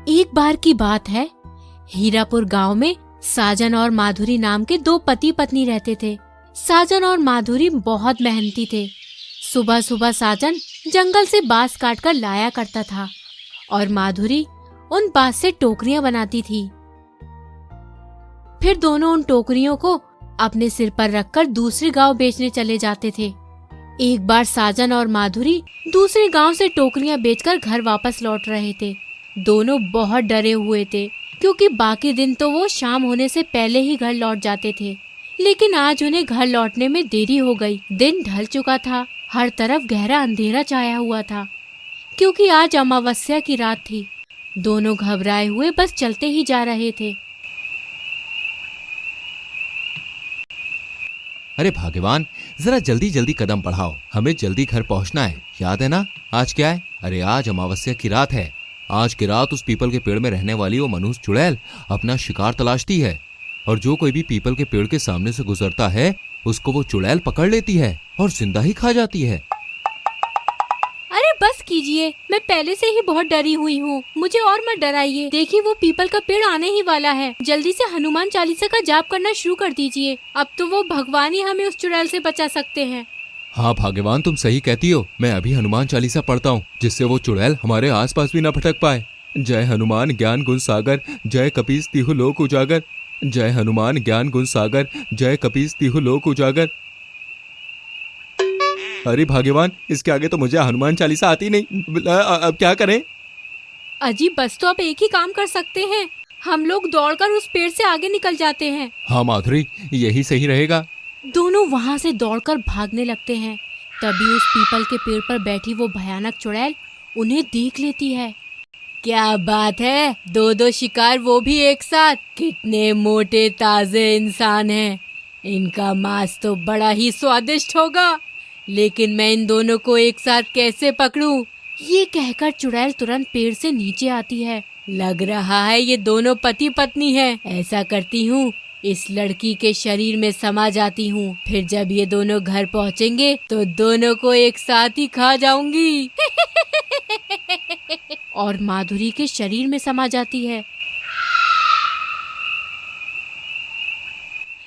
एक बार की बात है, हीरापुर गांव में साजन और माधुरी नाम के दो पति पत्नी रहते थे। साजन और माधुरी बहुत मेहनती थे। सुबह सुबह साजन जंगल से बांस काटकर लाया करता था और माधुरी उन बांस से टोकरियां बनाती थी। फिर दोनों उन टोकरियों को अपने सिर पर रखकर दूसरे गांव बेचने चले जाते थे। एक बार साजन और माधुरी दूसरे गांव से टोकरियां बेचकर घर वापस लौट रहे थे। दोनों बहुत डरे हुए थे क्योंकि बाकी दिन तो वो शाम होने से पहले ही घर लौट जाते थे, लेकिन आज उन्हें घर लौटने में देरी हो गई। दिन ढल चुका था, हर तरफ गहरा अंधेरा छाया हुआ था क्योंकि आज अमावस्या की रात थी। दोनों घबराए हुए बस चलते ही जा रहे थे। अरे भाग्यवान, जरा जल्दी जल्दी कदम बढ़ाओ, हमें जल्दी घर पहुंचना है। याद है ना आज क्या है? अरे आज अमावस्या की रात है। आज की रात उस पीपल के पेड़ में रहने वाली वो मनुष्य चुड़ैल अपना शिकार तलाशती है और जो कोई भी पीपल के पेड़ के सामने से गुजरता है उसको वो चुड़ैल पकड़ लेती है और जिंदा ही खा जाती है। अरे बस कीजिए, मैं पहले से ही बहुत डरी हुई हूँ, मुझे और मत डराइए। देखिए वो पीपल का पेड़ आने ही वाला है। जल्दी से हनुमान चालीसा का जाप करना शुरू कर दीजिए। अब तो वो भगवान ही हमें उस चुड़ैल से बचा सकते हैं। हाँ भाग्यवान, तुम सही कहती हो। मैं अभी हनुमान चालीसा पढ़ता हूँ जिससे वो चुड़ैल हमारे आसपास भी न भटक पाए। जय हनुमान ज्ञान गुण सागर, जय कपीस तिहु लोक उजागर। जय हनुमान ज्ञान गुण सागर, जय कपीस तिहु लोक उजागर। अरे भाग्यवान, इसके आगे तो मुझे हनुमान चालीसा आती नहीं। अब क्या करें? अजी बस तो आप एक ही काम कर सकते हैं, हम लोग दौड़कर उस पेड़ से आगे निकल जाते हैं। हाँ माधुरी, यही सही रहेगा। दोनों वहाँ से दौड़कर भागने लगते हैं। तभी उस पीपल के पेड़ पर बैठी वो भयानक चुड़ैल उन्हें देख लेती है। क्या बात है, दो दो शिकार, वो भी एक साथ। कितने मोटे ताजे इंसान हैं। इनका मांस तो बड़ा ही स्वादिष्ट होगा, लेकिन मैं इन दोनों को एक साथ कैसे पकड़ूं? ये कहकर चुड़ैल तुरंत पेड़ से नीचे आती है। लग रहा है ये दोनों पति पत्नी हैं। ऐसा करती हूँ, इस लड़की के शरीर में समा जाती हूँ। फिर जब ये दोनों घर पहुँचेंगे तो दोनों को एक साथ ही खा जाऊंगी। और माधुरी के शरीर में समा जाती है।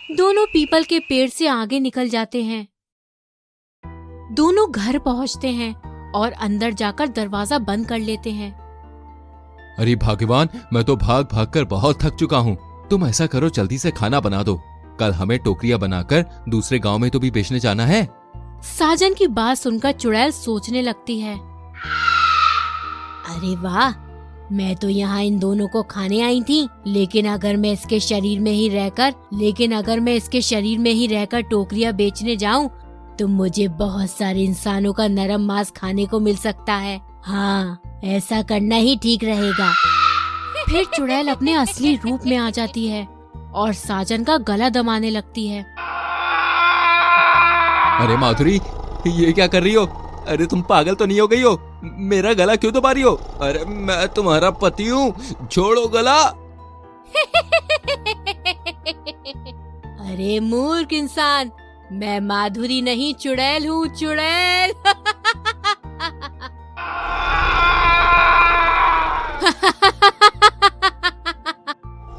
दोनों पीपल के पेड़ से आगे निकल जाते हैं। दोनों घर पहुंचते हैं और अंदर जाकर दरवाजा बंद कर लेते हैं। अरे भाग्यवान, मैं तो भाग भाग कर बहुत थक चुका हूँ। तुम ऐसा करो, जल्दी से खाना बना दो। कल हमें टोकरियां बनाकर दूसरे गांव में तो भी बेचने जाना है। साजन की बात सुनकर चुड़ैल सोचने लगती है। अरे वाह, मैं तो यहाँ इन दोनों को खाने आई थी, लेकिन अगर मैं इसके शरीर में ही रहकर टोकरियां बेचने जाऊं तो मुझे बहुत सारे इंसानों का नरम मांस खाने को मिल सकता है। हाँ, ऐसा करना ही ठीक रहेगा। फिर चुड़ैल अपने असली रूप में आ जाती है और साजन का गला दबाने लगती है। अरे माधुरी, ये क्या कर रही हो? अरे तुम पागल तो नहीं हो गई हो? मेरा गला क्यों दबा रही हो? अरे मैं तुम्हारा पति हूँ, छोड़ो गला। अरे मूर्ख इंसान, मैं माधुरी नहीं चुड़ैल हूँ, चुड़ैल।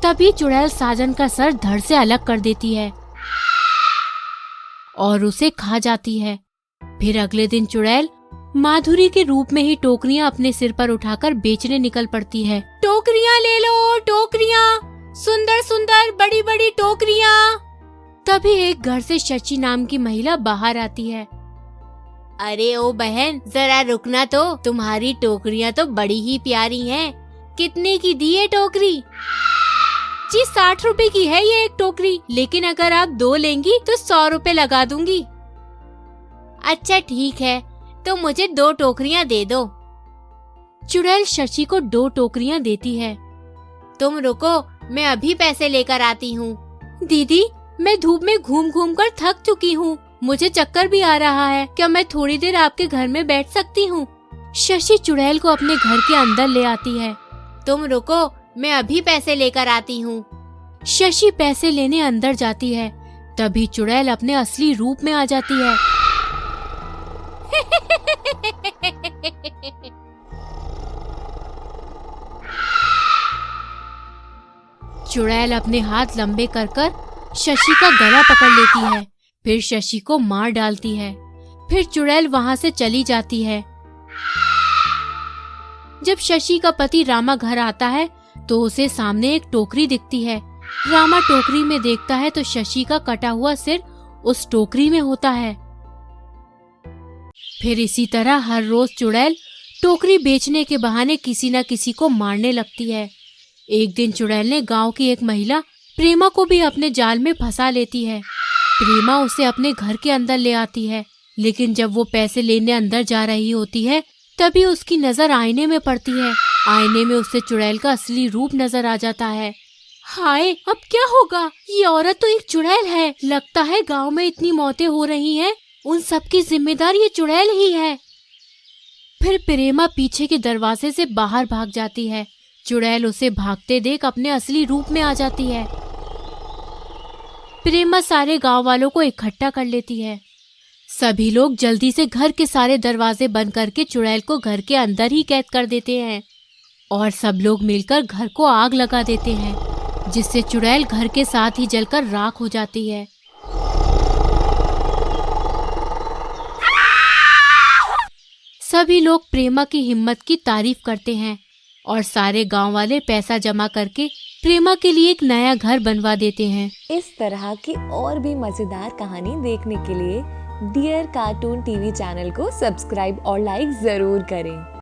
तभी चुड़ैल साजन का सर धड़ से अलग कर देती है और उसे खा जाती है। फिर अगले दिन चुड़ैल माधुरी के रूप में ही टोकरियां अपने सिर पर उठाकर बेचने निकल पड़ती है। टोकरियां ले लो, टोकरियां, सुंदर सुंदर बड़ी बड़ी टोकरियां। तभी एक घर से शची नाम की महिला बाहर आती है। अरे ओ बहन, जरा रुकना तो, तुम्हारी टोकरियां तो बड़ी ही प्यारी हैं। कितने की दी है टोकरी? जी 60 रुपए की है ये एक टोकरी, लेकिन अगर आप 2 लेंगी तो 100 रुपए लगा दूंगी। अच्छा ठीक है, तो मुझे 2 टोकरियां दे दो। चुड़ैल शची को 2 टोकरियां देती है। तुम रुको, मैं अभी पैसे लेकर आती हूँ। दीदी, मैं धूप में घूम घूम कर थक चुकी हूँ, मुझे चक्कर भी आ रहा है। क्या मैं थोड़ी देर आपके घर में बैठ सकती हूँ? शची चुड़ैल को अपने घर के अंदर ले आती है। तुम रुको, मैं अभी पैसे लेकर आती हूँ। शची पैसे लेने अंदर जाती है। तभी चुड़ैल अपने असली रूप में आ जाती है। चुड़ैल अपने हाथ लंबे कर कर शशि का गला पकड़ लेती है, फिर शशि को मार डालती है। फिर चुड़ैल वहाँ से चली जाती है। जब शशि का पति रामा घर आता है तो उसे सामने एक टोकरी दिखती है। रामा टोकरी में देखता है तो शशि का कटा हुआ सिर उस टोकरी में होता है। फिर इसी तरह हर रोज चुड़ैल टोकरी बेचने के बहाने किसी न किसी को मारने लगती है। एक दिन चुड़ैल ने गांव की एक महिला प्रेमा को भी अपने जाल में फंसा लेती है। प्रेमा उसे अपने घर के अंदर ले आती है, लेकिन जब वो पैसे लेने अंदर जा रही होती है तभी उसकी नजर आईने में पड़ती है। आईने में उसे चुड़ैल का असली रूप नजर आ जाता है। हाय, अब क्या होगा? ये औरत तो एक चुड़ैल है। लगता है गांव में इतनी मौतें हो रही हैं, उन सब की जिम्मेदार ये चुड़ैल ही है। फिर प्रेमा पीछे के दरवाजे से बाहर भाग जाती है। चुड़ैल उसे भागते देख अपने असली रूप में आ जाती है। प्रेमा सारे गांव वालों को इकट्ठा कर लेती है। सभी लोग जल्दी से घर के सारे दरवाजे बंद करके चुड़ैल को घर के अंदर ही कैद कर देते हैं और सब लोग मिलकर घर को आग लगा देते हैं, जिससे चुड़ैल घर के साथ ही जलकर राख हो जाती है। सभी लोग प्रेमा की हिम्मत की तारीफ करते हैं और सारे गांव वाले पैसा जमा करके प्रेमा के लिए एक नया घर बनवा देते हैं। इस तरह की और भी मजेदार कहानी देखने के लिए डियर कार्टून टीवी चैनल को सब्सक्राइब और लाइक जरूर करें।